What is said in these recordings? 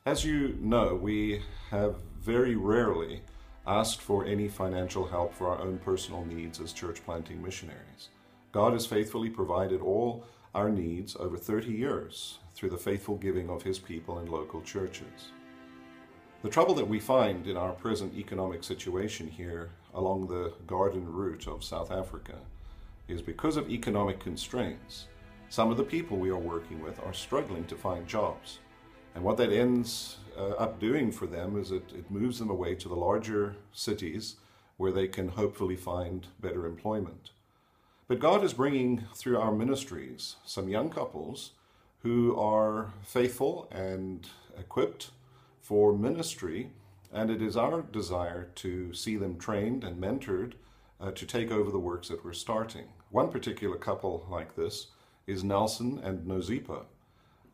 As you know, we have very rarely asked for any financial help for our own personal needs as church planting missionaries. God has faithfully provided all our needs over 30 years through the faithful giving of His people in local churches. The trouble that we find in our present economic situation here along the Garden Route of South Africa is because of economic constraints. Some of the people we are working with are struggling to find jobs. And what that ends up doing for them is it moves them away to the larger cities where they can hopefully find better employment. But God is bringing through our ministries some young couples who are faithful and equipped for ministry, and it is our desire to see them trained and mentored to take over the works that we're starting. One particular couple like this is Nelson and Nozipa.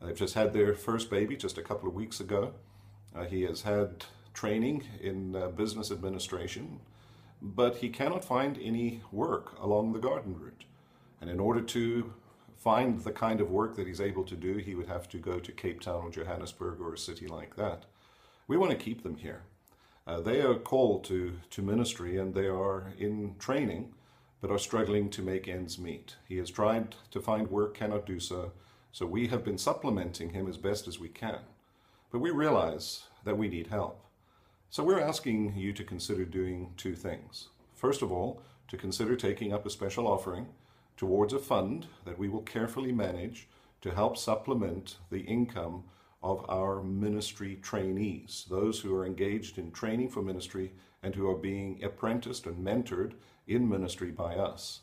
They've just had their first baby just a couple of weeks ago. He has had training in business administration, but he cannot find any work along the Garden Route. And in order to find the kind of work that he's able to do, he would have to go to Cape Town or Johannesburg or a city like that. We want to keep them here. They are called to ministry and they are in training, but are struggling to make ends meet. He has tried to find work, cannot do so. So we have been supplementing him as best as we can. But we realize that we need help. So we're asking you to consider doing two things. First of all, to consider taking up a special offering towards a fund that we will carefully manage to help supplement the income of our ministry trainees, those who are engaged in training for ministry and who are being apprenticed and mentored in ministry by us.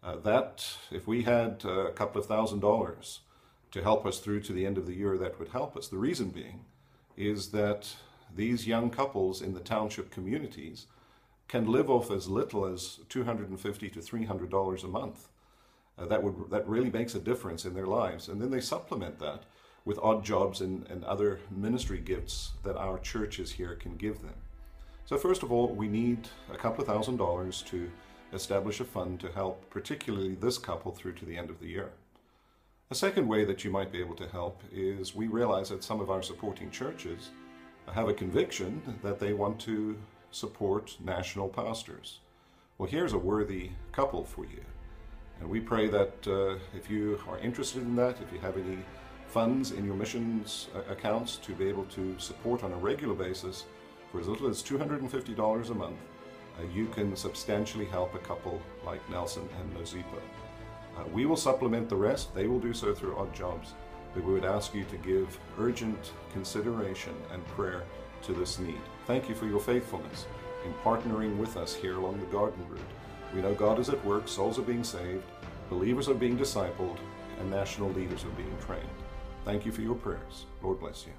That, if we had a couple of $1,000 to help us through to the end of the year, that would help us. The reason being is that these young couples in the township communities can live off as little as $250 to $300 a month. That really makes a difference in their lives. And then they supplement that with odd jobs and other ministry gifts that our churches here can give them. So first of all, we need a couple of $1,000 to establish a fund to help particularly this couple through to the end of the year. A second way that you might be able to help is we realize that some of our supporting churches have a conviction that they want to support national pastors. Well, here's a worthy couple for you. And we pray that if you are interested in that, if you have any funds in your missions accounts to be able to support on a regular basis for as little as $250 a month, you can substantially help a couple like Nelson and Nozipa. We will supplement the rest. They will do so through odd jobs, but we would ask you to give urgent consideration and prayer to this need. Thank you for your faithfulness in partnering with us here along the Garden Route. We know God is at work, souls are being saved, believers are being discipled, and national leaders are being trained. Thank you for your prayers. Lord bless you.